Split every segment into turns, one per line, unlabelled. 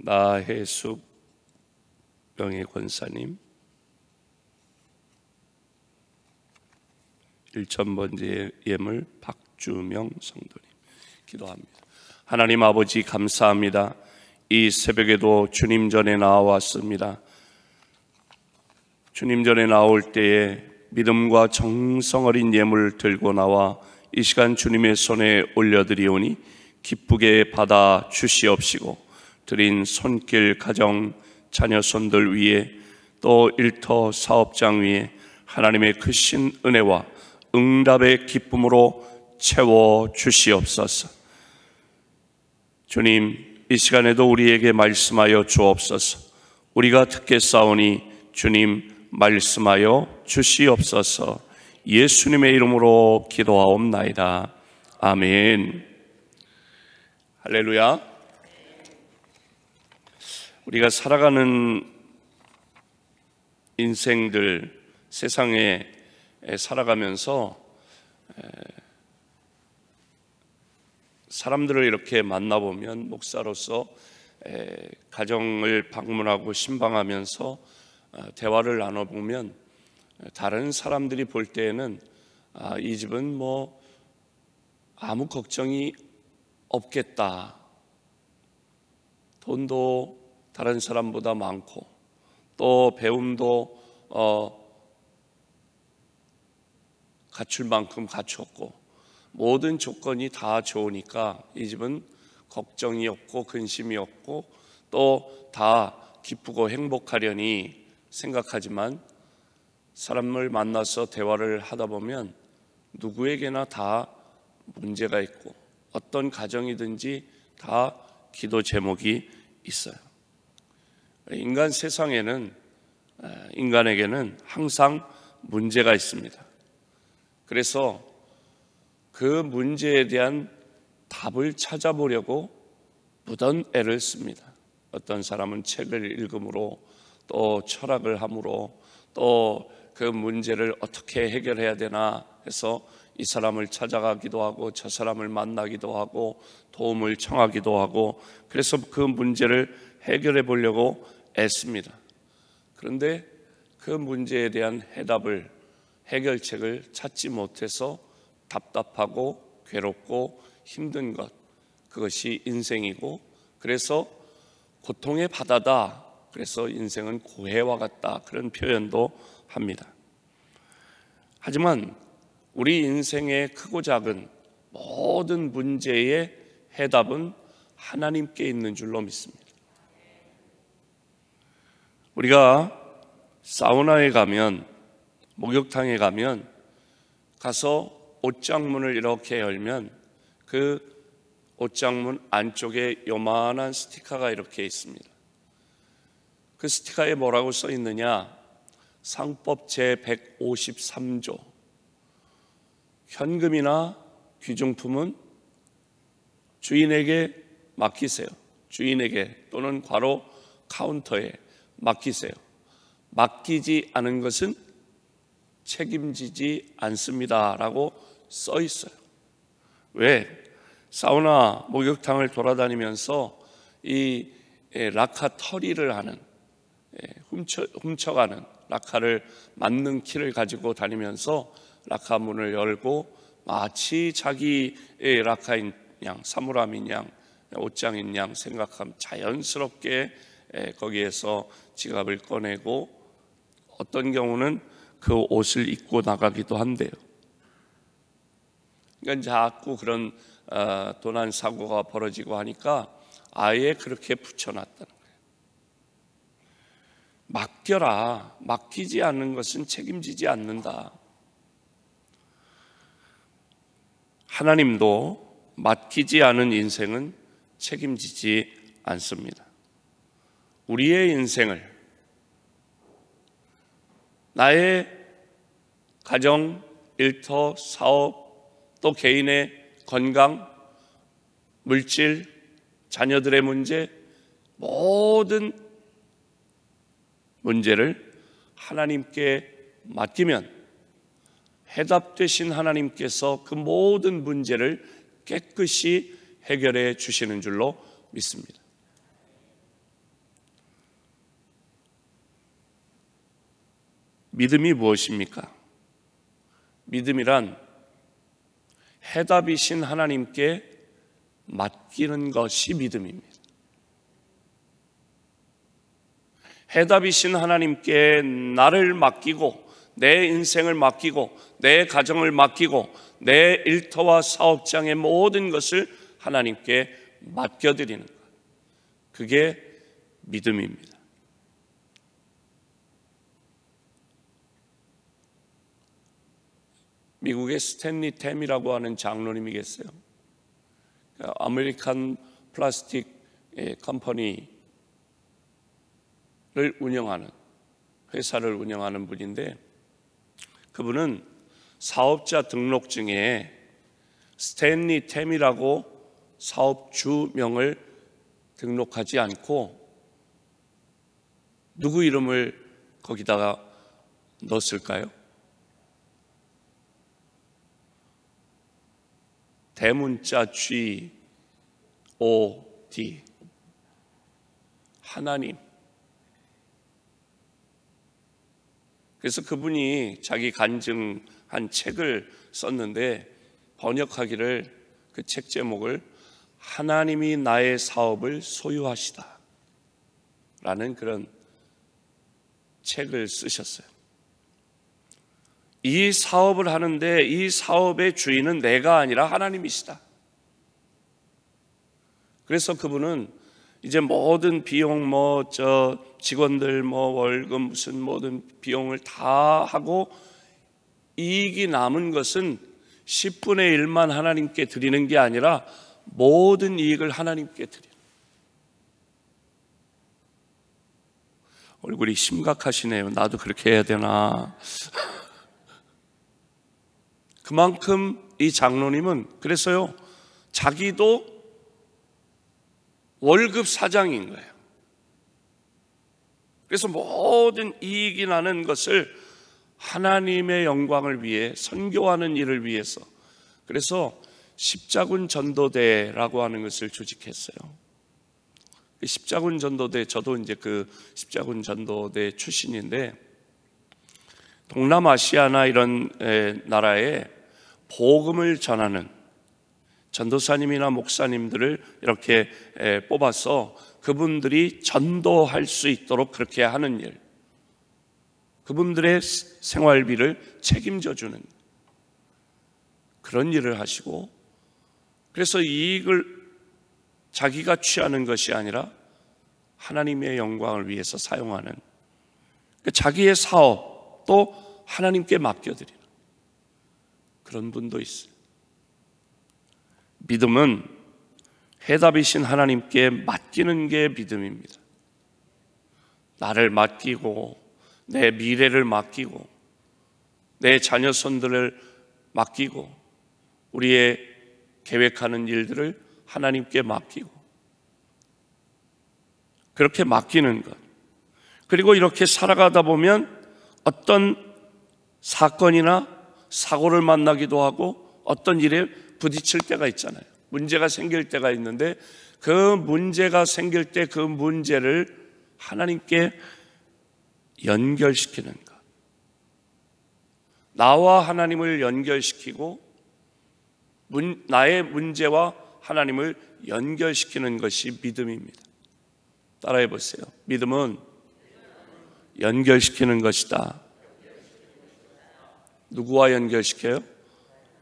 나혜숙 명예권사님, 1000번째 예물 박주명 성도님 기도합니다. 하나님 아버지 감사합니다. 이 새벽에도 주님 전에 나왔습니다. 주님 전에 나올 때에 믿음과 정성 어린 예물 들고 나와 이 시간 주님의 손에 올려드리오니 기쁘게 받아 주시옵시고, 드린 손길 가정 자녀 손들 위에 또 일터 사업장 위에 하나님의 크신 은혜와 응답의 기쁨으로 채워 주시옵소서. 주님, 이 시간에도 우리에게 말씀하여 주옵소서. 우리가 듣겠사오니 주님 말씀하여 주시옵소서. 예수님의 이름으로 기도하옵나이다. 아멘. 할렐루야. 우리가 살아가는 인생들, 세상에 살아가면서 사람들을 이렇게 만나보면 목사로서 가정을 방문하고 신방하면서 대화를 나눠보면 다른 사람들이 볼 때에는 이 집은 뭐 아무 걱정이 없겠다, 돈도 다른 사람보다 많고 또 배움도 갖출 만큼 갖췄고 모든 조건이 다 좋으니까 이 집은 걱정이 없고 근심이 없고 또 다 기쁘고 행복하려니 생각하지만, 사람을 만나서 대화를 하다 보면 누구에게나 다 문제가 있고 어떤 가정이든지 다 기도 제목이 있어요. 인간 세상에는, 인간에게는 항상 문제가 있습니다. 그래서 그 문제에 대한 답을 찾아보려고 무던 애를 씁니다. 어떤 사람은 책을 읽음으로, 또 철학을 함으로, 또 그 문제를 어떻게 해결해야 되나 해서 이 사람을 찾아가기도 하고 저 사람을 만나기도 하고 도움을 청하기도 하고, 그래서 그 문제를 해결해 보려고 애씁니다. 그런데 그 문제에 대한 해답을, 해결책을 찾지 못해서 답답하고 괴롭고 힘든 것, 그것이 인생이고, 그래서 고통의 바다다, 그래서 인생은 고해와 같다, 그런 표현도 합니다. 하지만 우리 인생의 크고 작은 모든 문제의 해답은 하나님께 있는 줄로 믿습니다. 우리가 사우나에 가면, 목욕탕에 가면 가서 옷장문을 이렇게 열면 그 옷장문 안쪽에 요만한 스티커가 이렇게 있습니다. 그 스티커에 뭐라고 써 있느냐? 상법 제153조, 현금이나 귀중품은 주인에게 맡기세요. 주인에게 또는 괄호 카운터에 맡기세요. 맡기지 않은 것은 책임지지 않습니다 라고 써 있어요. 왜? 사우나 목욕탕을 돌아다니면서 이 라카 털이를 하는, 훔쳐가는, 라카를 맞는 키를 가지고 다니면서 라카 문을 열고 마치 자기의 라카인 양, 사물함인 양, 옷장인 양 생각하면 자연스럽게 거기에서 지갑을 꺼내고 어떤 경우는 그 옷을 입고 나가기도 한대요. 그러니까 자꾸 그런 도난 사고가 벌어지고 하니까 아예 그렇게 붙여놨다는 거예요. 맡겨라. 맡기지 않는 것은 책임지지 않는다. 하나님도 맡기지 않은 인생은 책임지지 않습니다. 우리의 인생을, 나의 가정, 일터, 사업, 또 개인의 건강, 물질, 자녀들의 문제, 모든 문제를 하나님께 맡기면 해답되신 하나님께서 그 모든 문제를 깨끗이 해결해 주시는 줄로 믿습니다. 믿음이 무엇입니까? 믿음이란 해답이신 하나님께 맡기는 것이 믿음입니다. 해답이신 하나님께 나를 맡기고 내 인생을 맡기고 내 가정을 맡기고 내 일터와 사업장의 모든 것을 하나님께 맡겨드리는 것, 그게 믿음입니다. 미국의 스탠리 템이라고 하는 장로님이 계세요. 아메리칸 플라스틱 컴퍼니를 운영하는, 회사를 운영하는 분인데, 그분은 사업자 등록증에 스탠리 템이라고 사업주명을 등록하지 않고 누구 이름을 거기다가 넣었을까요? 대문자 G, O, D, 하나님. 그래서 그분이 자기 간증한 책을 썼는데, 번역하기를 그 책 제목을 하나님이 나의 사업을 소유하시다 라는 그런 책을 쓰셨어요. 이 사업을 하는데 이 사업의 주인은 내가 아니라 하나님이시다. 그래서 그분은 이제 모든 비용, 직원들 월급 무슨 모든 비용을 다 하고 이익이 남은 것은 10분의 1만 하나님께 드리는 게 아니라 모든 이익을 하나님께 드리는. 얼굴이 심각하시네요. 나도 그렇게 해야 되나? 그만큼 이 장로님은 그래서요, 자기도 월급 사장인 거예요. 그래서 모든 이익이 나는 것을 하나님의 영광을 위해, 선교하는 일을 위해서, 그래서 십자군 전도대라고 하는 것을 조직했어요. 십자군 전도대, 저도 이제 그 십자군 전도대 출신인데, 동남아시아나 이런 나라에 복음을 전하는 전도사님이나 목사님들을 이렇게 뽑아서 그분들이 전도할 수 있도록 그렇게 하는 일, 그분들의 생활비를 책임져 주는 그런 일을 하시고, 그래서 이익을 자기가 취하는 것이 아니라 하나님의 영광을 위해서 사용하는, 자기의 사업도 하나님께 맡겨드리는 그런 분도 있어요. 믿음은 해답이신 하나님께 맡기는 게 믿음입니다. 나를 맡기고 내 미래를 맡기고 내 자녀 손들을 맡기고 우리의 계획하는 일들을 하나님께 맡기고, 그렇게 맡기는 것. 그리고 이렇게 살아가다 보면 어떤 사건이나 사고를 만나기도 하고 어떤 일에 부딪힐 때가 있잖아요. 문제가 생길 때가 있는데, 그 문제가 생길 때 그 문제를 하나님께 연결시키는 것. 나와 하나님을 연결시키고 나의 문제와 하나님을 연결시키는 것이 믿음입니다. 따라해 보세요. 믿음은 연결시키는 것이다. 누구와 연결시켜요?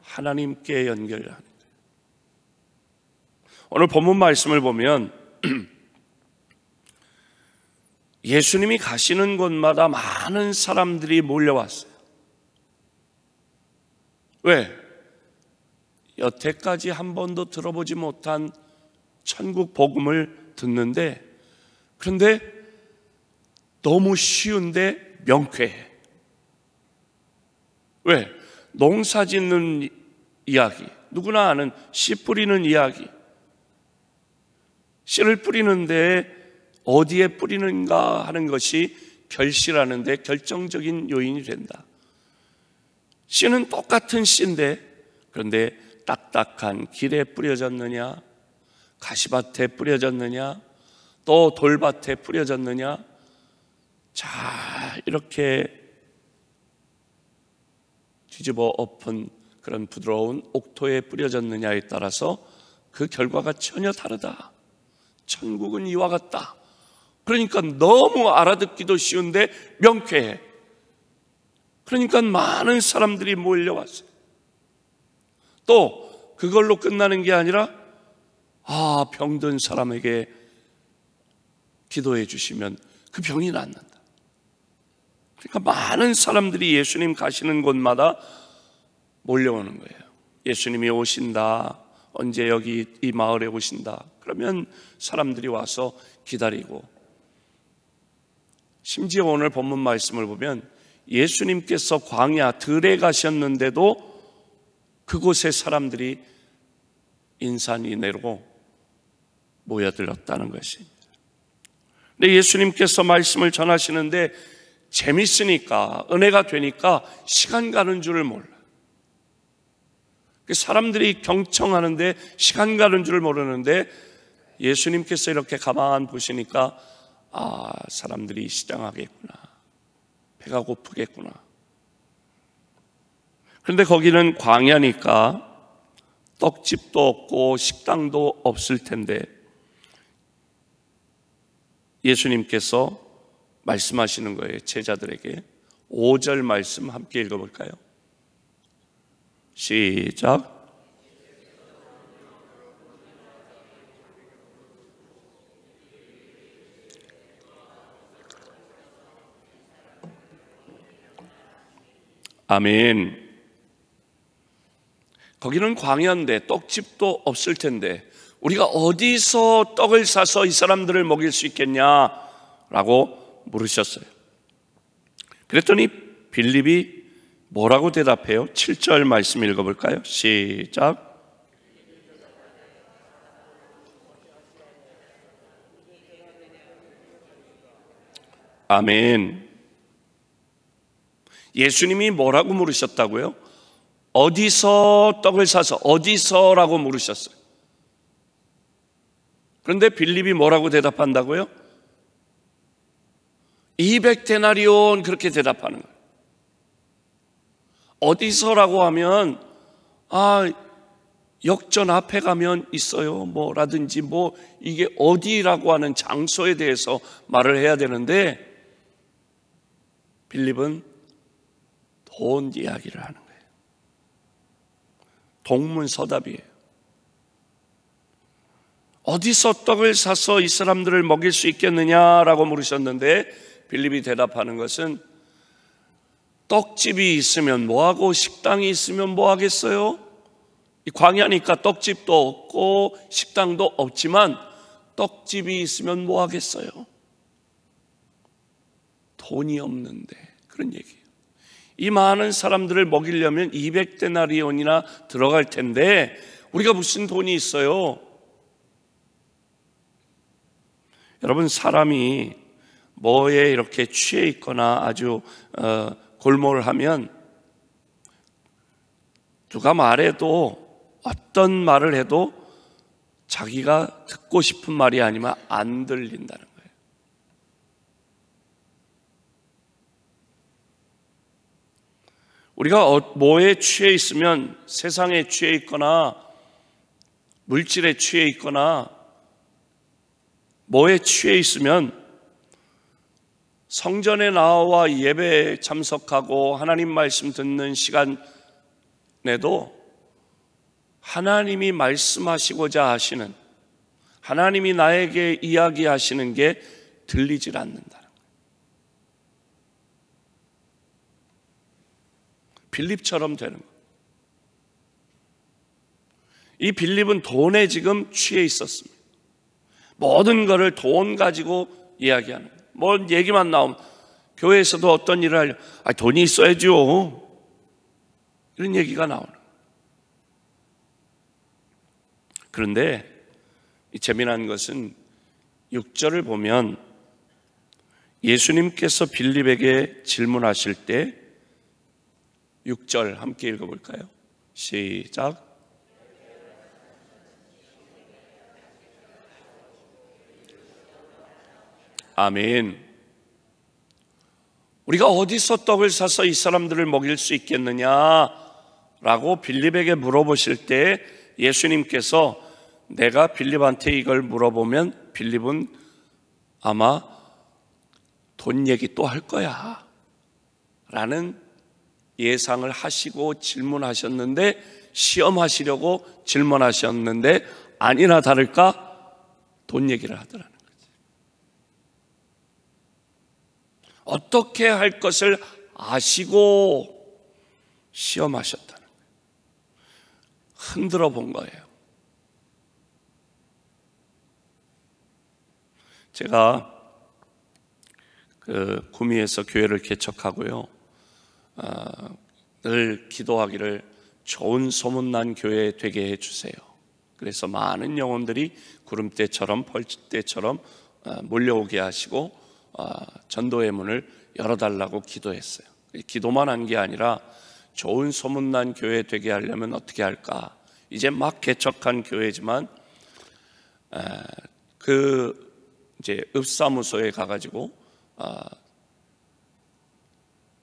하나님께 연결하는 거예요. 오늘 본문 말씀을 보면 예수님이 가시는 곳마다 많은 사람들이 몰려왔어요. 왜? 여태까지 한 번도 들어보지 못한 천국 복음을 듣는데, 그런데 너무 쉬운데 명쾌해. 왜? 농사 짓는 이야기, 누구나 아는 씨 뿌리는 이야기. 씨를 뿌리는데 어디에 뿌리는가 하는 것이 결실하는 데 결정적인 요인이 된다. 씨는 똑같은 씨인데, 그런데 딱딱한 길에 뿌려졌느냐, 가시밭에 뿌려졌느냐, 또 돌밭에 뿌려졌느냐, 잘 이렇게 뒤집어 엎은 그런 부드러운 옥토에 뿌려졌느냐에 따라서 그 결과가 전혀 다르다. 천국은 이와 같다. 그러니까 너무 알아듣기도 쉬운데 명쾌해. 그러니까 많은 사람들이 몰려왔어요. 또 그걸로 끝나는 게 아니라 병든 사람에게 기도해 주시면 그 병이 낫는다. 그러니까 많은 사람들이 예수님 가시는 곳마다 몰려오는 거예요. 예수님이 오신다. 언제 여기 이 마을에 오신다. 그러면 사람들이 와서 기다리고, 심지어 오늘 본문 말씀을 보면 예수님께서 광야 들에 가셨는데도 그곳에 사람들이 인산이내로 모여들었다는 것입니다. 근데 예수님께서 말씀을 전하시는데 재밌으니까, 은혜가 되니까 시간 가는 줄을 몰라요. 사람들이 경청하는데 시간 가는 줄 모르는데 예수님께서 이렇게 가만 보시니까 사람들이 시장하겠구나, 배가 고프겠구나. 그런데 거기는 광야니까 떡집도 없고 식당도 없을 텐데 예수님께서 말씀하시는 거예요. 제자들에게 5절 말씀 함께 읽어볼까요? 시작. 아멘. 거기는 광야인데 떡집도 없을 텐데 우리가 어디서 떡을 사서 이 사람들을 먹일 수 있겠냐라고 물으셨어요. 그랬더니 빌립이 뭐라고 대답해요? 7절 말씀 읽어볼까요? 시작. 아멘. 예수님이 뭐라고 물으셨다고요? 어디서 떡을 사서, 어디서라고 물으셨어요. 그런데 빌립이 뭐라고 대답한다고요? 200데나리온 그렇게 대답하는 거예요. 어디서라고 하면 역전 앞에 가면 있어요 라든지 이게 어디라고 하는 장소에 대해서 말을 해야 되는데 빌립은 돈 이야기를 하는 거예요. 동문서답이에요. 어디서 떡을 사서 이 사람들을 먹일 수 있겠느냐라고 물으셨는데 빌립이 대답하는 것은 떡집이 있으면 뭐하고 식당이 있으면 뭐하겠어요? 이 광야니까 떡집도 없고 식당도 없지만 떡집이 있으면 뭐하겠어요? 돈이 없는데, 그런 얘기예요. 이 많은 사람들을 먹이려면 200데나리온이나 들어갈 텐데 우리가 무슨 돈이 있어요? 여러분, 사람이 뭐에 이렇게 취해 있거나 아주 골몰하면 누가 말해도, 어떤 말을 해도 자기가 듣고 싶은 말이 아니면 안 들린다는 거예요. 우리가 뭐에 취해 있으면, 세상에 취해 있거나 물질에 취해 있거나 뭐에 취해 있으면 성전에 나와 예배에 참석하고 하나님 말씀 듣는 시간에도 하나님이 말씀하시고자 하시는, 하나님이 나에게 이야기하시는 게 들리질 않는다는 거예요. 빌립처럼 되는 거예요. 이 빌립은 돈에 지금 취해 있었습니다. 모든 것을 돈 가지고 이야기하는 거예요. 뭔 얘기만 나오면 교회에서도 어떤 일을 하려 돈이 있어야죠, 이런 얘기가 나오는 거예요. 그런데 이 재미난 것은 6절을 보면 예수님께서 빌립에게 질문하실 때 6절 함께 읽어볼까요? 시작. 아멘. 우리가 어디서 떡을 사서 이 사람들을 먹일 수 있겠느냐라고 빌립에게 물어보실 때 예수님께서 내가 빌립한테 이걸 물어보면 빌립은 아마 돈 얘기 또 할 거야 라는 예상을 하시고 질문하셨는데, 시험하시려고 질문하셨는데 아니나 다를까 돈 얘기를 하더라는 거지. 어떻게 할 것을 아시고 시험하셨다는 거예요. 흔들어 본 거예요. 제가 구미에서 교회를 개척하고요, 늘 기도하기를 좋은 소문난 교회 되게 해주세요. 그래서 많은 영혼들이 구름대처럼 벌집대처럼 몰려오게 하시고 전도의 문을 열어달라고 기도했어요. 기도만 한 게 아니라 좋은 소문난 교회 되게 하려면 어떻게 할까? 이제 막 개척한 교회지만 이제 읍사무소에 가가지고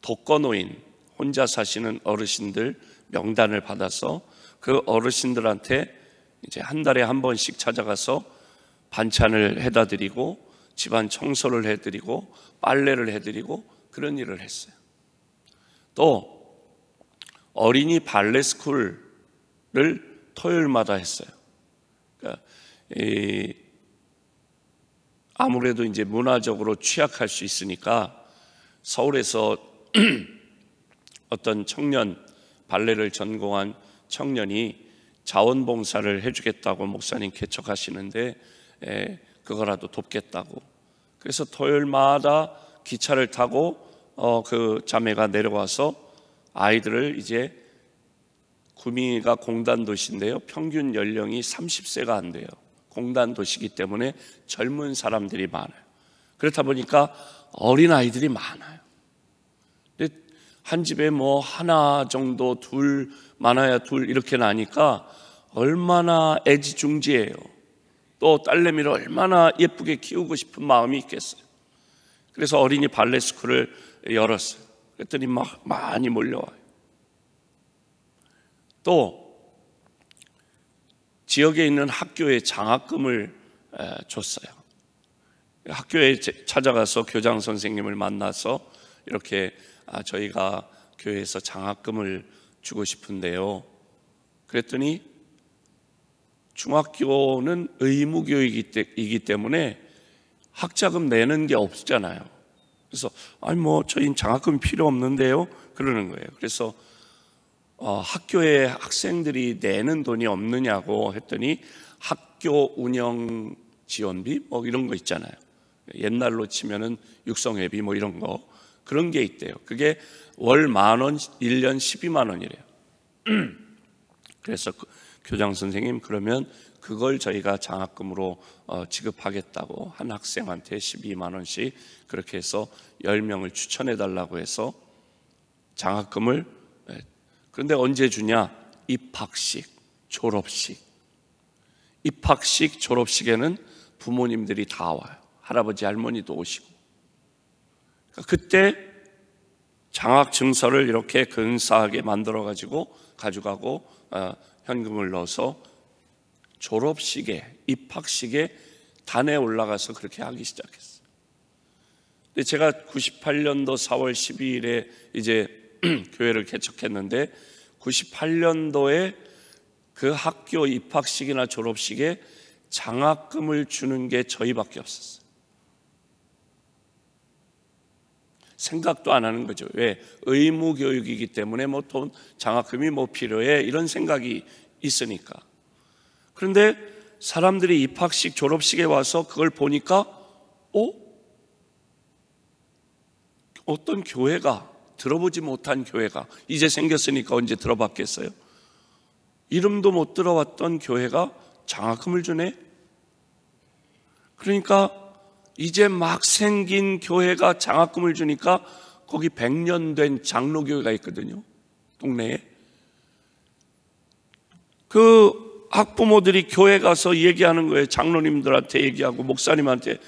독거노인 혼자 사시는 어르신들 명단을 받아서 그 어르신들한테 이제 한 달에 한 번씩 찾아가서 반찬을 해다 드리고 집안 청소를 해드리고 빨래를 해드리고 그런 일을 했어요. 또 어린이 발레 스쿨을 토요일마다 했어요. 그러니까 아무래도 이제 문화적으로 취약할 수 있으니까 서울에서 어떤 청년, 발레를 전공한 청년이 자원봉사를 해주겠다고 목사님 개척하시는데 그거라도 돕겠다고. 그래서 토요일마다 기차를 타고 그 자매가 내려와서 아이들을, 이제 구미가 공단 도시인데요, 평균 연령이 30세가 안 돼요. 공단 도시이기 때문에 젊은 사람들이 많아요. 그렇다 보니까 어린 아이들이 많아요. 근데 한 집에 뭐 하나 정도, 둘, 많아야 둘 이렇게 나니까 얼마나 애지중지해요. 또 딸내미를 얼마나 예쁘게 키우고 싶은 마음이 있겠어요. 그래서 어린이 발레 스쿨을 열었어요. 그랬더니 막 많이 몰려와요. 또 지역에 있는 학교에 장학금을 줬어요. 학교에 찾아가서 교장 선생님을 만나서 이렇게 저희가 교회에서 장학금을 주고 싶은데요. 그랬더니 중학교는 의무교육이기 때문에 학자금 내는 게 없잖아요. 그래서 아니 뭐 저희는 장학금 필요 없는데요 그러는 거예요. 그래서 학교에 학생들이 내는 돈이 없느냐고 했더니 학교 운영 지원비 뭐 이런 거 있잖아요. 옛날로 치면은 육성회비 뭐 이런 거, 그런 게 있대요. 그게 월 10,000원, 1년 12만 원이래요. 그래서 교장 선생님, 그러면 그걸 저희가 장학금으로 지급하겠다고 한 학생한테 12만 원씩 그렇게 해서 10명을 추천해 달라고 해서 장학금을. 그런데 언제 주냐? 입학식, 졸업식. 입학식, 졸업식에는 부모님들이 다 와요. 할아버지 할머니도 오시고. 그때 장학 증서를 이렇게 근사하게 만들어 가지고 현금을 넣어서 졸업식에, 입학식에 단에 올라가서 그렇게 하기 시작했어요. 근데 제가 98년도 4월 12일에 이제 교회를 개척했는데 98년도에 그 학교 입학식이나 졸업식에 장학금을 주는 게 저희밖에 없었어요. 생각도 안 하는 거죠. 왜? 의무교육이기 때문에 뭐 돈, 장학금이 뭐 필요해, 이런 생각이 있으니까. 그런데 사람들이 입학식, 졸업식에 와서 그걸 보니까 어떤 교회가, 들어보지 못한 교회가, 이제 생겼으니까 언제 들어봤겠어요? 이름도 못 들어봤던 교회가 장학금을 주네? 그러니까 이제 막 생긴 교회가 장학금을 주니까 거기 100년 된 장로교회가 있거든요, 동네에. 그 학부모들이 교회 가서 얘기하는 거예요. 장로님들한테 얘기하고 목사님한테.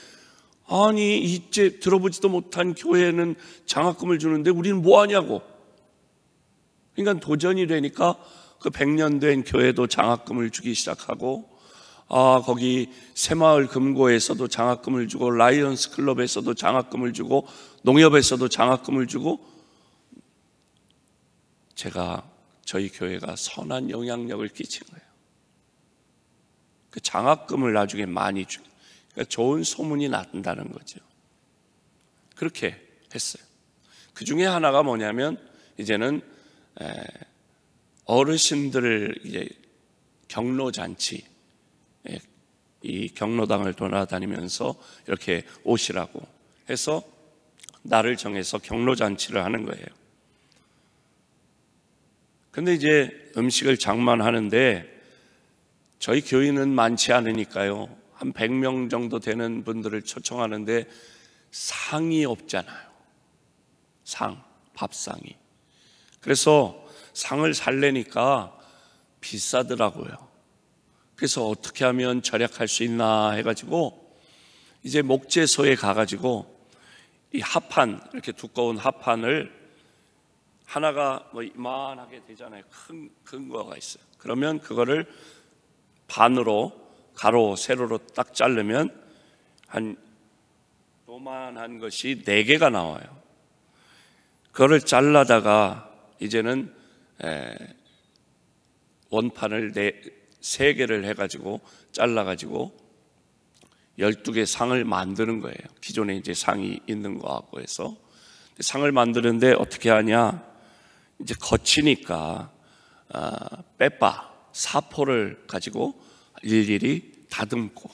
아니 이제 들어보지도 못한 교회는 장학금을 주는데 우리는 뭐 하냐고. 그러니까 도전이 되니까 그 100년 된 교회도 장학금을 주기 시작하고, 거기 새마을 금고에서도 장학금을 주고, 라이언스 클럽에서도 장학금을 주고, 농협에서도 장학금을 주고, 저희 교회가 선한 영향력을 끼친 거예요. 그 장학금을 나중에 많이 주고, 그러니까 좋은 소문이 난다는 거죠. 그렇게 했어요. 그 중에 하나가 뭐냐면, 이제는 어르신들을 이제 경로잔치, 이 경로당을 돌아다니면서 이렇게 오시라고 해서 날을 정해서 경로잔치를 하는 거예요. 근데 이제 음식을 장만하는데 저희 교인은 많지 않으니까요, 한 100명 정도 되는 분들을 초청하는데 상이 없잖아요. 밥상이. 그래서 상을 살려니까 비싸더라고요. 그래서 어떻게 하면 절약할 수 있나 해가지고 이제 목재소에 가가지고 이 합판, 이렇게 두꺼운 합판을 하나가 뭐 이만하게 되잖아요. 큰 거가 있어요. 그러면 그거를 반으로 가로 세로로 딱 자르면 한 요만한 것이 4개가 나와요. 그거를 잘라다가 이제는 원판을 3개를 해가지고 잘라가지고 12개 상을 만드는 거예요. 기존에 이제 상이 있는 거하고 해서 상을 만드는데 어떻게 하냐? 이제 거치니까 사포를 가지고 일일이 다듬고,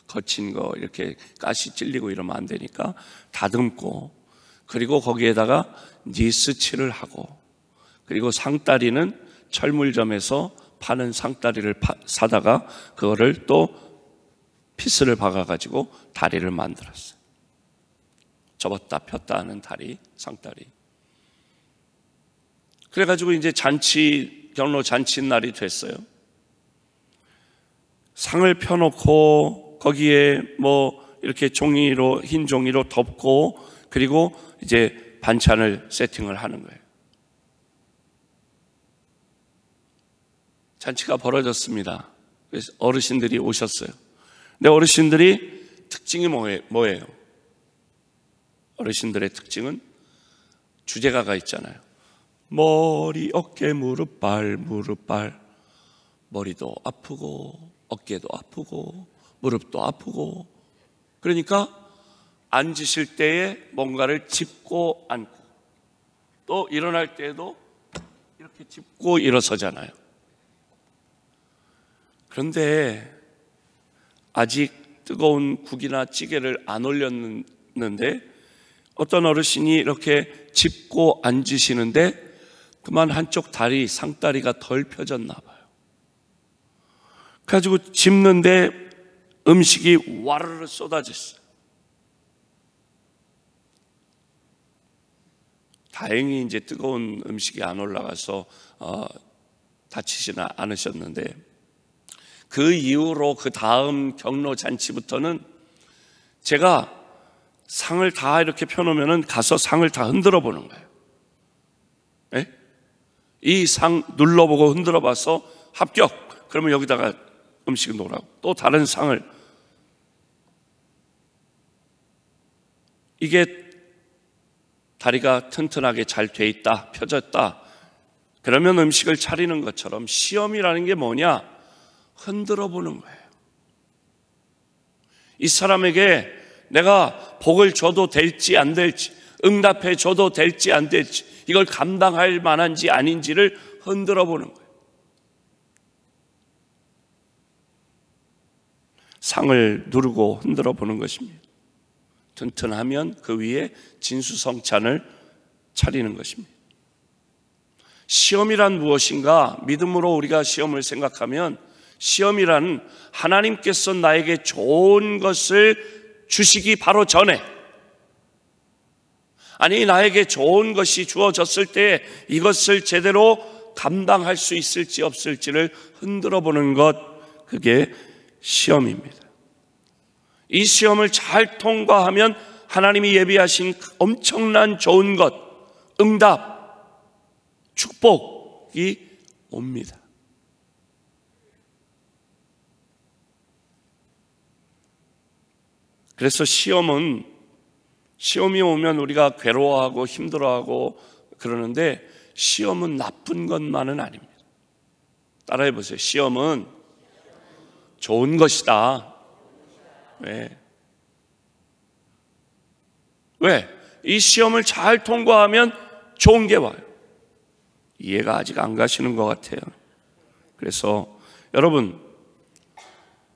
거친 거 이렇게 가시 찔리고 이러면 안 되니까 다듬고, 그리고 거기에다가 니스칠을 하고, 그리고 상다리는 철물점에서 파는 상다리를 사다가 그거를 또 피스를 박아가지고 다리를 만들었어요. 접었다 폈다 하는 다리, 상다리. 그래가지고 이제 경로 잔치 날이 됐어요. 상을 펴놓고 거기에 뭐 이렇게 흰 종이로 덮고, 그리고 이제 반찬을 세팅을 하는 거예요. 잔치가 벌어졌습니다. 그래서 어르신들이 오셨어요. 근데 어르신들이 특징이 뭐예요? 어르신들의 특징은 주제가가 있잖아요. 머리, 어깨, 무릎, 발. 머리도 아프고 어깨도 아프고 무릎도 아프고, 그러니까 앉으실 때에 뭔가를 짚고 앉고, 또 일어날 때에도 이렇게 짚고 일어서잖아요. 그런데 아직 뜨거운 국이나 찌개를 안 올렸는데 어떤 어르신이 이렇게 짚고 앉으시는데 그만 한쪽 다리, 상다리가 덜 펴졌나 봐요. 그래가지고 짚는데 음식이 와르르 쏟아졌어요. 다행히 이제 뜨거운 음식이 안 올라가서 다치지는 않으셨는데, 그 이후로 그 다음 경로 잔치부터는 제가 상을 다 이렇게 펴놓으면 가서 상을 다 흔들어 보는 거예요. 네? 이 상 눌러보고 흔들어 봐서 합격! 그러면 여기다가 음식을 놓으라고. 또 다른 상을. 이게 다리가 튼튼하게 잘 돼 있다, 펴졌다, 그러면 음식을 차리는 것처럼 시험이라는 게 뭐냐? 흔들어 보는 거예요. 이 사람에게 내가 복을 줘도 될지 안 될지, 응답해 줘도 될지 안 될지, 이걸 감당할 만한지 아닌지를 흔들어 보는 거예요. 상을 누르고 흔들어 보는 것입니다. 튼튼하면 그 위에 진수성찬을 차리는 것입니다. 시험이란 무엇인가? 믿음으로 우리가 시험을 생각하면, 시험이란 하나님께서 나에게 좋은 것을 주시기 바로 전에, 아니 나에게 좋은 것이 주어졌을 때 이것을 제대로 감당할 수 있을지 없을지를 흔들어 보는 것, 그게 시험입니다. 이 시험을 잘 통과하면 하나님이 예비하신 엄청난 좋은 것, 응답, 축복이 옵니다. 그래서 시험이 오면 우리가 괴로워하고 힘들어하고 그러는데, 시험은 나쁜 것만은 아닙니다. 따라해 보세요. 시험은 좋은 것이다. 왜? 이 시험을 잘 통과하면 좋은 게 와요. 이해가 아직 안 가시는 것 같아요. 그래서 여러분,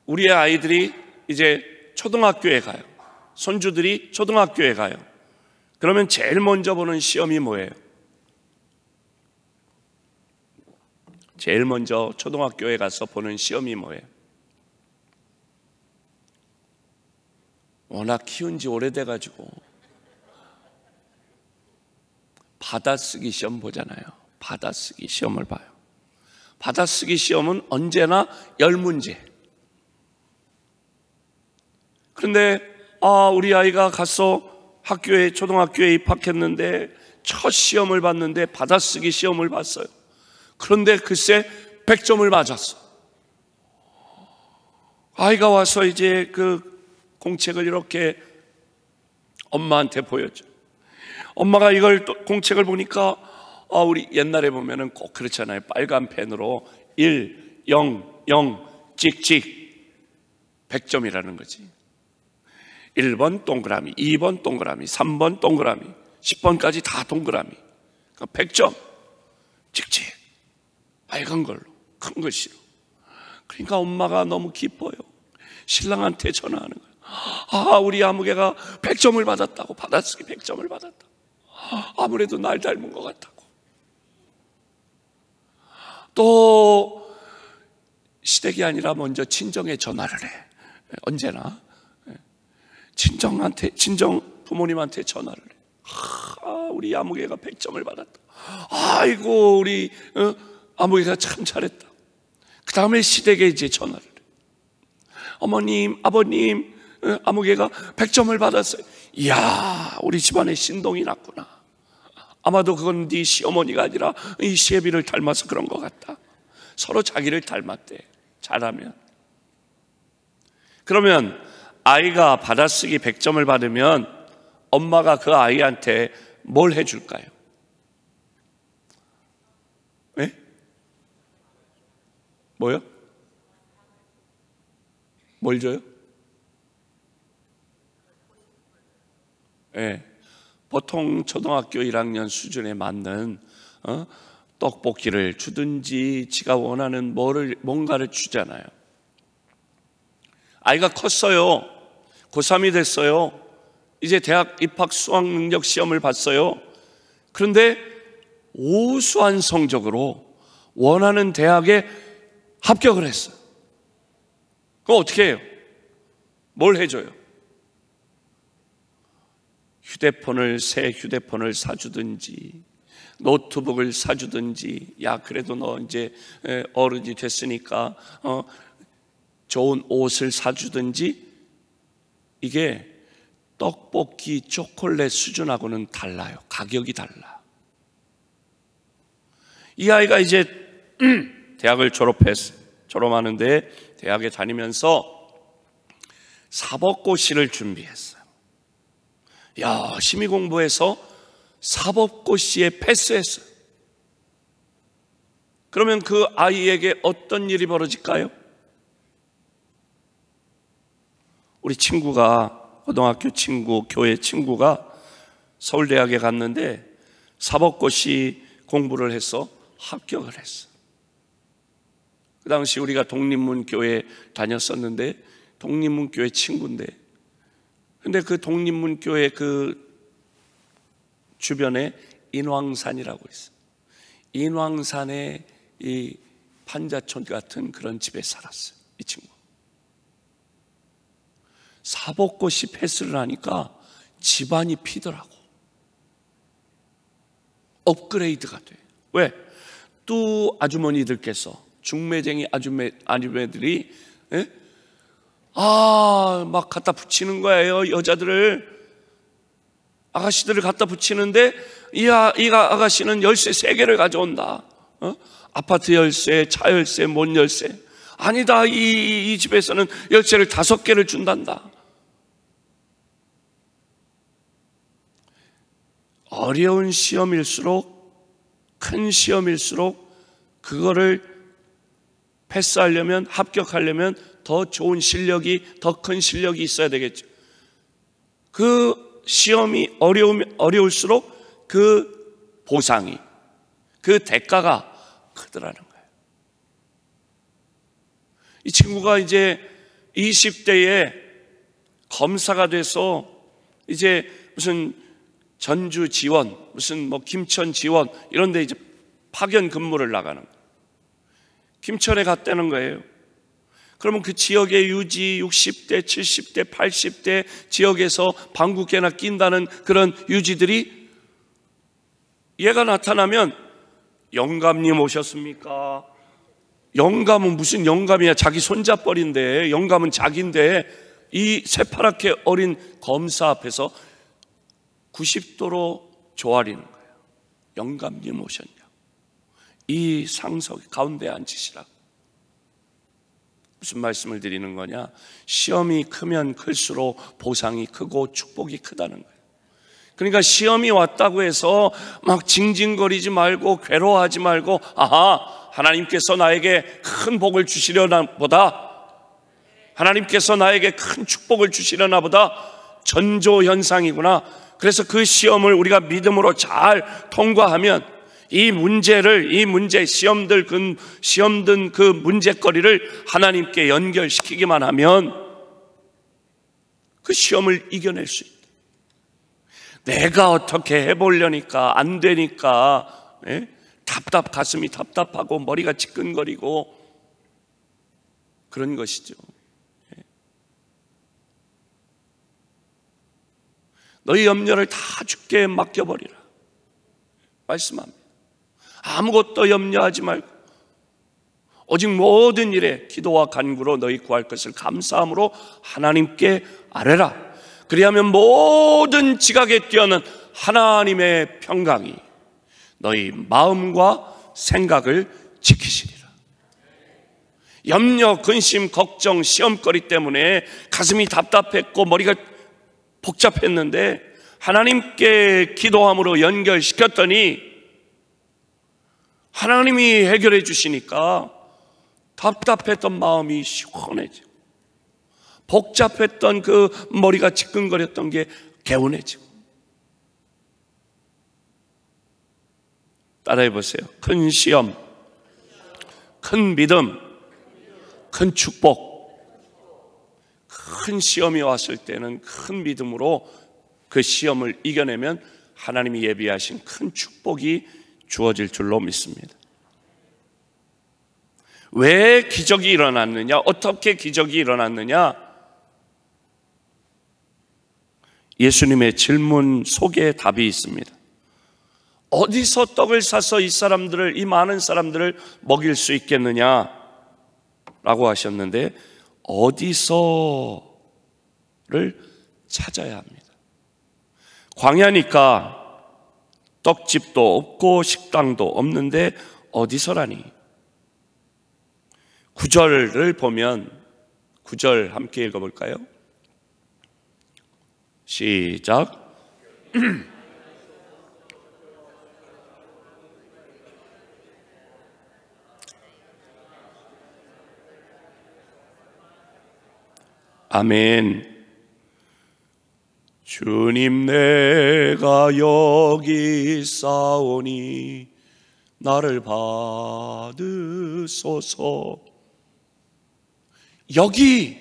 우리의 아이들이 이제 초등학교에 가요. 손주들이 초등학교에 가요. 그러면 제일 먼저 보는 시험이 뭐예요? 제일 먼저 초등학교에 가서 보는 시험이 뭐예요? 워낙 키운 지 오래돼가지고 받아쓰기 시험 보잖아요. 받아쓰기 시험을 봐요. 받아쓰기 시험은 언제나 10문제. 그런데 우리 아이가 가서 초등학교에 입학했는데 첫 시험을 봤는데 받아쓰기 시험을 봤어요. 그런데 글쎄 100점을 맞았어. 아이가 와서 이제 그 공책을 이렇게 엄마한테 보여줘. 엄마가 이걸 또 공책을 보니까 우리 옛날에 보면은 꼭 그렇잖아요. 빨간 펜으로 1, 0, 0, 찍찍 100점이라는 거지. 1번 동그라미, 2번 동그라미, 3번 동그라미, 10번까지 다 동그라미. 그러니까 100점 찍찍 빨간 걸로, 큰 글씨로. 그러니까 엄마가 너무 기뻐요. 신랑한테 전화하는 거예요. 우리 아무개가 100점을 받았다고, 받아쓰기 100점을 받았다. 아무래도 날 닮은 것 같다고. 또 시댁이 아니라 먼저 친정에 전화를 해. 언제나 친정 부모님한테 전화를 해. 우리 아무개가 100점을 받았다. 아이고 우리 아무개가 참 잘했다. 그 다음에 시댁에 이제 전화를 해. 어머님, 아버님, 아무개가 100점을 받았어요. 이야, 우리 집안에 신동이 났구나. 아마도 그건 네 시어머니가 아니라 이 시애비를 닮아서 그런 것 같다. 서로 자기를 닮았대. 잘하면. 그러면 아이가 받아쓰기 100점을 받으면 엄마가 그 아이한테 뭘 해줄까요? 네? 뭐요? 뭘 줘요? 네. 보통 초등학교 1학년 수준에 맞는 떡볶이를 주든지 지가 원하는 뭔가를 주잖아요. 아이가 컸어요. 고3이 됐어요. 이제 대학 입학 수학 능력 시험을 봤어요. 그런데 우수한 성적으로 원하는 대학에 합격을 했어요. 그럼 어떻게 해요? 뭘 해줘요? 새 휴대폰을 사주든지 노트북을 사주든지, 야 그래도 너 이제 어른이 됐으니까 좋은 옷을 사주든지. 이게 떡볶이, 초콜릿 수준하고는 달라요. 가격이 달라. 이 아이가 이제 대학을 졸업하는데 대학에 다니면서 사법고시를 준비했어요. 열심히 공부해서 사법고시에 패스했어요. 그러면 그 아이에게 어떤 일이 벌어질까요? 우리 친구가, 고등학교 친구, 교회 친구가 서울대학에 갔는데 사법고시 공부를 해서 합격을 했어. 그 당시 우리가 독립문교회 다녔었는데, 독립문교회 친구인데, 근데 그 독립문교회 그 주변에 인왕산이라고 있어요. 인왕산에 이 판자촌 같은 그런 집에 살았어요, 이 친구. 사법고시 패스를 하니까 집안이 피더라고. 업그레이드가 돼. 왜? 또 아주머니들께서, 중매쟁이 아주매들이 막 갖다 붙이는 거예요. 여자들을, 아가씨들을 갖다 붙이는데 이 아가씨는 열쇠 3개를 가져온다. 아파트 열쇠, 차 열쇠, 뭔 열쇠. 아니다, 이 집에서는 열쇠를 5개를 준단다. 어려운 시험일수록, 큰 시험일수록 그거를 패스하려면, 합격하려면 더 좋은 실력이, 더 큰 실력이 있어야 되겠죠. 그 시험이 어려울수록 그 보상이, 그 대가가 크더라는 거예요. 이 친구가 이제 20대에 검사가 돼서 이제 무슨 전주 지원, 무슨 뭐 김천 지원 이런 데 이제 파견 근무를 나가는 거예요. 김천에 갔다는 거예요. 그러면 그 지역의 유지 60대, 70대, 80대 지역에서 방국계나 낀다는 그런 유지들이 얘가 나타나면 영감님 오셨습니까? 영감은 무슨 영감이야? 자기 손자뻘인데, 영감은 자기인데 이 새파랗게 어린 검사 앞에서 90도로 조아리는 거예요. 영감님 오셨냐? 이 상석 가운데 앉으시라고. 무슨 말씀을 드리는 거냐? 시험이 크면 클수록 보상이 크고 축복이 크다는 거예요. 그러니까 시험이 왔다고 해서 막 징징거리지 말고 괴로워하지 말고, 하나님께서 나에게 큰 복을 주시려나 보다, 하나님께서 나에게 큰 축복을 주시려나 보다, 전조현상이구나. 그래서 그 시험을 우리가 믿음으로 잘 통과하면 이 시험 든 그 문제거리를 하나님께 연결시키기만 하면 그 시험을 이겨낼 수 있다. 내가 어떻게 해보려니까 안 되니까 가슴이 답답하고 머리가 지끈거리고 그런 것이죠. 너희 염려를 다 주께 맡겨버리라 말씀합니다. 아무것도 염려하지 말고 오직 모든 일에 기도와 간구로 너희 구할 것을 감사함으로 하나님께 아뢰라. 그리하면 모든 지각에 뛰어난 하나님의 평강이 너희 마음과 생각을 지키시리라. 염려, 근심, 걱정, 시험거리 때문에 가슴이 답답했고 머리가 복잡했는데 하나님께 기도함으로 연결시켰더니 하나님이 해결해 주시니까 답답했던 마음이 시원해지고 복잡했던 그 머리가 지끈거렸던 게 개운해지고. 따라해 보세요. 큰 시험, 큰 믿음, 큰 축복. 큰 시험이 왔을 때는 큰 믿음으로 그 시험을 이겨내면 하나님이 예비하신 큰 축복이 주어질 줄로 믿습니다. 왜 기적이 일어났느냐? 어떻게 기적이 일어났느냐? 예수님의 질문 속에 답이 있습니다. 어디서 떡을 사서 이 많은 사람들을 먹일 수 있겠느냐? 라고 하셨는데 어디서를 찾아야 합니다. 광야니까 떡집도 없고 식당도 없는데 어디서라니? 9절을 보면 9절 함께 읽어볼까요? 시작. 아멘. 주님 내가 여기 있사오니 나를 받으소서. 여기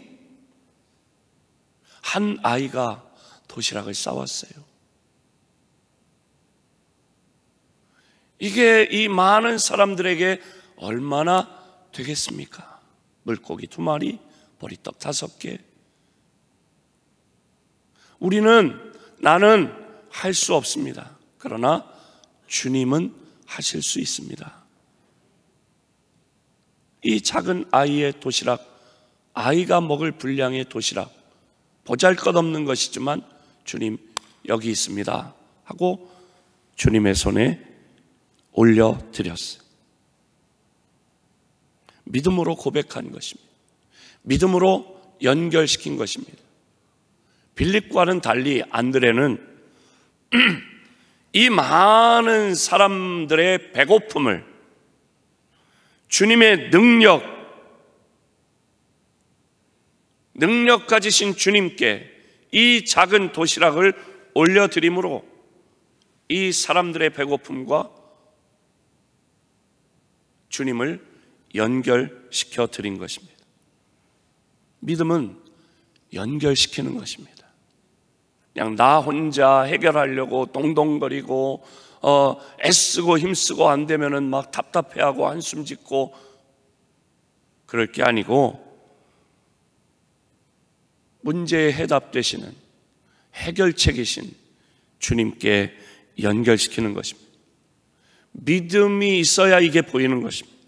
한 아이가 도시락을 싸왔어요. 이게 이 많은 사람들에게 얼마나 되겠습니까? 물고기 2마리, 보리떡 5개. 나는 할 수 없습니다. 그러나 주님은 하실 수 있습니다. 이 작은 아이의 도시락 아이가 먹을 분량의 도시락, 보잘것없는 것이지만 주님 여기 있습니다 하고 주님의 손에 올려드렸어요. 믿음으로 고백한 것입니다. 믿음으로 연결시킨 것입니다. 빌립과는 달리 안드레는 이 많은 사람들의 배고픔을 주님의 능력 가지신 주님께 이 작은 도시락을 올려드림으로 이 사람들의 배고픔과 주님을 연결시켜 드린 것입니다. 믿음은 연결시키는 것입니다. 그냥 나 혼자 해결하려고 동동거리고 애쓰고 힘쓰고 안 되면은 막 답답해하고 한숨 짓고 그럴 게 아니고 문제의 해답 되시는 해결책이신 주님께 연결시키는 것입니다. 믿음이 있어야 이게 보이는 것입니다.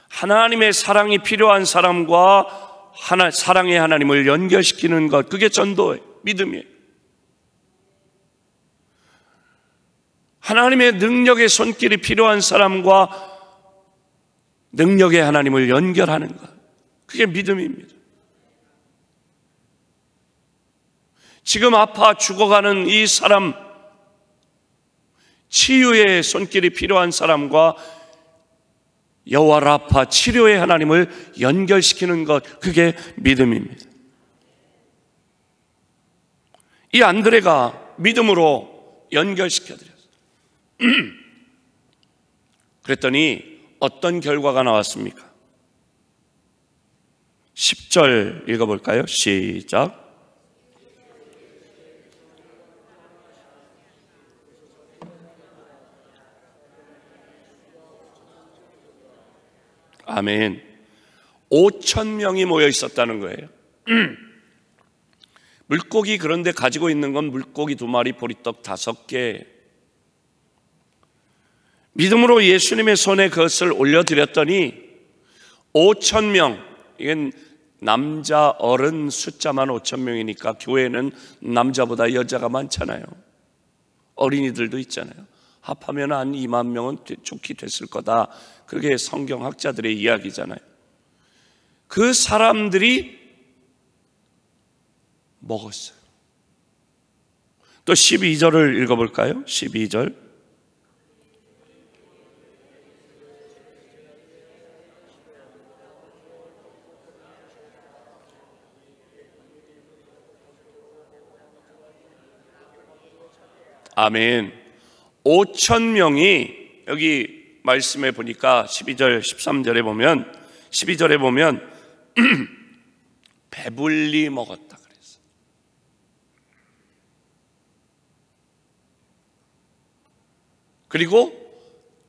하나님의 사랑이 필요한 사람과 사랑의 하나님을 연결시키는 것, 그게 전도예요. 믿음이에요. 하나님의 능력의 손길이 필요한 사람과 능력의 하나님을 연결하는 것, 그게 믿음입니다. 지금 아파 죽어가는 이 사람, 치유의 손길이 필요한 사람과 여호와 라파 치료의 하나님을 연결시키는 것, 그게 믿음입니다. 이 안드레가 믿음으로 연결시켜드렸어요. 그랬더니 어떤 결과가 나왔습니까? 10절 읽어볼까요? 시작. 아멘. 5,000명이 모여 있었다는 거예요. 물고기, 그런데 가지고 있는 건 물고기 2마리, 보리떡 5개. 믿음으로 예수님의 손에 그것을 올려드렸더니 5,000명, 이건 남자 어른 숫자만 5,000명이니까 교회는 남자보다 여자가 많잖아요. 어린이들도 있잖아요. 합하면 한 2만 명은 좋게 됐을 거다. 그게 성경학자들의 이야기잖아요. 그 사람들이 먹었어요. 또 12절을 읽어볼까요? 12절. 아멘. 5,000명이 여기 말씀에 보니까 12절, 13절에 보면 12절에 보면 배불리 먹었다 그랬어. 그리고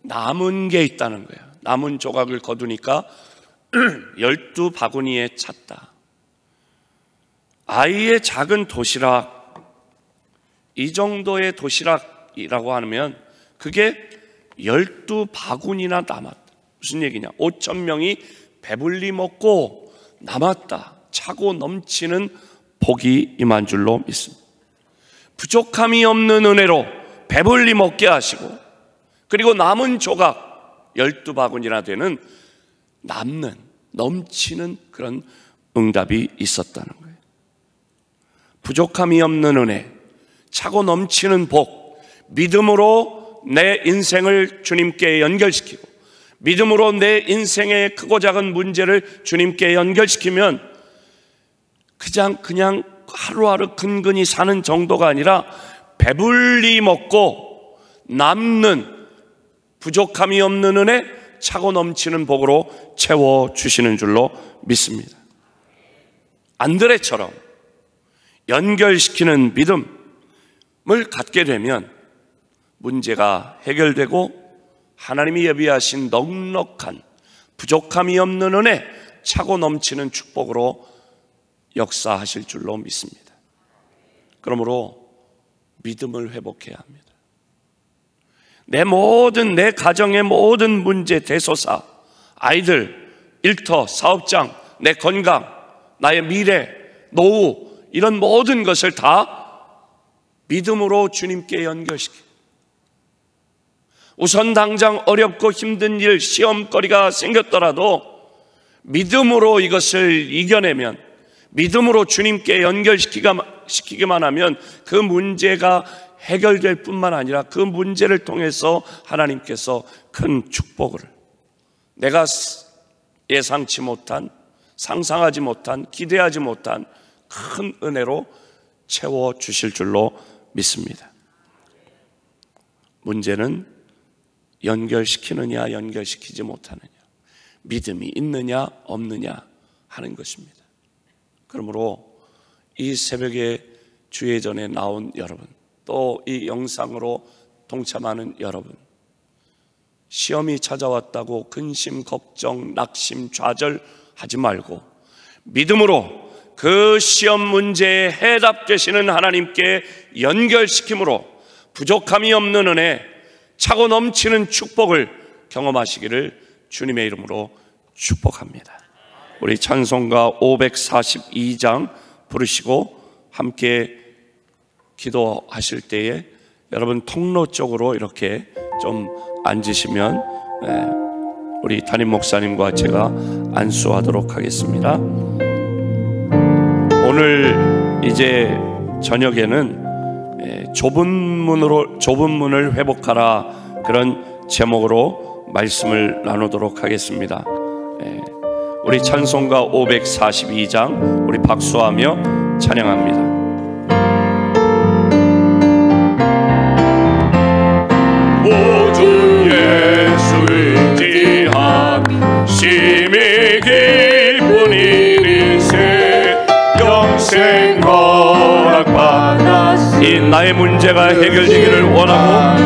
남은 게 있다는 거야. 남은 조각을 거두니까 12바구니에 찼다. 아이의 작은 도시락, 이 정도의 도시락이라고 하면 그게 12바구니나 남았다. 무슨 얘기냐? 5,000명이 배불리 먹고 남았다. 차고 넘치는 복이 임한 줄로 믿습니다. 부족함이 없는 은혜로 배불리 먹게 하시고, 그리고 남은 조각 12바구니나 되는 남는 넘치는 그런 응답이 있었다는 거예요. 부족함이 없는 은혜, 차고 넘치는 복, 믿음으로 내 인생을 주님께 연결시키고 믿음으로 내 인생의 크고 작은 문제를 주님께 연결시키면 그냥 하루하루 근근히 사는 정도가 아니라 배불리 먹고 남는 부족함이 없는 은혜, 차고 넘치는 복으로 채워주시는 줄로 믿습니다. 안드레처럼 연결시키는 믿음을 갖게 되면 문제가 해결되고 하나님이 예비하신 넉넉한 부족함이 없는 은혜, 차고 넘치는 축복으로 역사하실 줄로 믿습니다. 그러므로 믿음을 회복해야 합니다. 내 가정의 모든 문제, 대소사, 아이들, 일터, 사업장, 내 건강, 나의 미래, 노후, 이런 모든 것을 다 믿음으로 주님께 연결시키고, 우선 당장 어렵고 힘든 일, 시험거리가 생겼더라도 믿음으로 이것을 이겨내면, 믿음으로 주님께 연결시키기만 하면 그 문제가 해결될 뿐만 아니라 그 문제를 통해서 하나님께서 큰 축복을, 내가 예상치 못한, 상상하지 못한, 기대하지 못한 큰 은혜로 채워주실 줄로 믿습니다. 문제는 연결시키느냐 연결시키지 못하느냐, 믿음이 있느냐 없느냐 하는 것입니다. 그러므로 이 새벽에 주예전에 나온 여러분, 또 이 영상으로 동참하는 여러분, 시험이 찾아왔다고 근심, 걱정, 낙심, 좌절하지 말고 믿음으로 그 시험 문제에 해답되시는 하나님께 연결시킴으로 부족함이 없는 은혜, 차고 넘치는 축복을 경험하시기를 주님의 이름으로 축복합니다. 우리 찬송가 542장 부르시고 함께 기도하실 때에 여러분 통로 쪽으로 이렇게 좀 앉으시면 우리 담임 목사님과 제가 안수하도록 하겠습니다. 오늘 이제 저녁에는 좁은 문을 회복하라, 그런 제목으로 말씀을 나누도록 하겠습니다. 우리 찬송가 542장 우리 박수하며 찬양합니다. 오주 예수 의지한 심히 기쁜 일일세 영생 허락받았으니 이 나의 문제가 해결되기를 원하고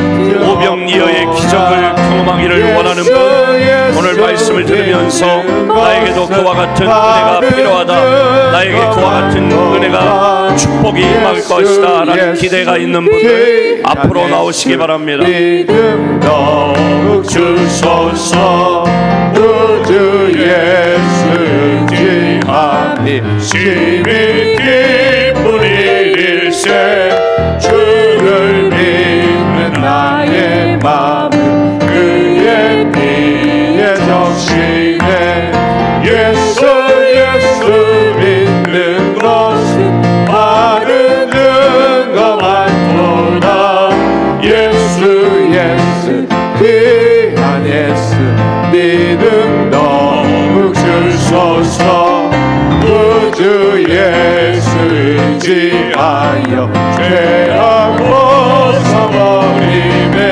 오병이어의 기적을 경험하기를 원하는 분, 오늘 말씀을 들으면서 나에게도 그와 같은 은혜가 필요하다, 나에게 그와 같은 은혜가 축복이 임할 것이다 라는 기대가 있는 분들 앞으로 나오시기 바랍니다.
믿음 더욱 주소서. 우주 예수 의지하니 심히 기쁜 일일세 주를 믿는 나의 마음은 그의 피에 적시네. 예수 믿는 것은 바르는 것만도다. 예수 귀한 예수 믿음 더욱 주소서. 우주 예수 의지하여 죄악고 서버림에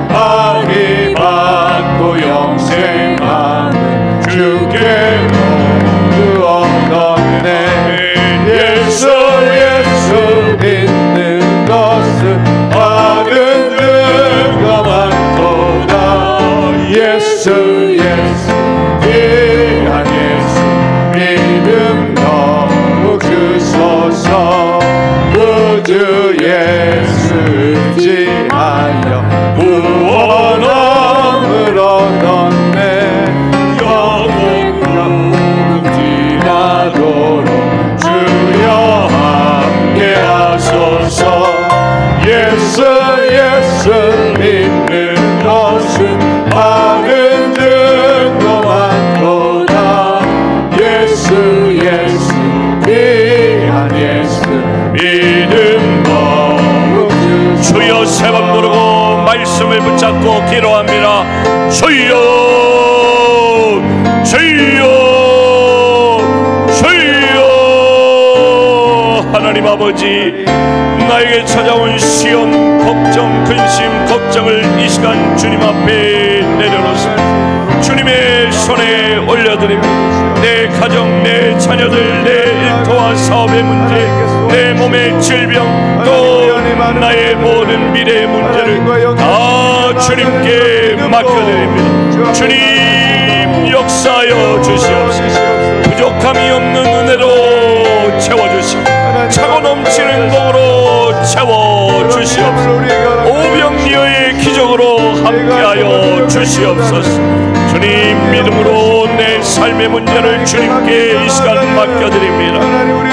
악이 받고 영생하는 주께 모두 얻었네. 예수 믿는 것은 바르는 것만도다. 예수 귀한 예수 믿음 더욱 주소서. 우주 예수 의지하여 구원함을 얻었네. 영원 지나도록 주여 함께 하소서. 예수 믿는 것은 바르는 것만도다. 예수 귀한 예수 믿음 더욱
주여 세 번 부르고 말씀을 붙잡고 기도합니다. 주여 주여 주여. 하나님 아버지, 나에게 찾아온 시험, 걱정, 근심, 걱정을 이 시간 주님 앞에 내려놓습니다. 주님의 손에 올려드립니다. 내 가정, 내 자녀들, 내 일터와 사업의 문제, 내 몸의 질병, 또 나의 모든 미래의 문제를 다 주님께 맡겨드립니다. 주님 역사하여 주시옵소서. 부족함이 없는 은혜로 채워주시고 차고 넘치는 복으로 채워주시옵소서. 오병이어의 기적으로 함께하여 주시옵소서. 주님 믿음으로 내 삶의 문제를 주님께 이 시간 맡겨드립니다.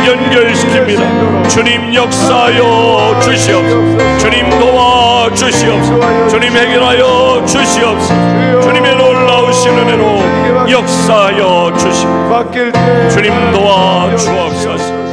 연결시킵니다. 주님 역사하여 주시옵소서. 주님 도와 주시옵소서. 주님 해결하여 주시옵소서. 주님의 놀라우신 은혜로 역사하여 주시옵소서. 주님 도와 주옵소서.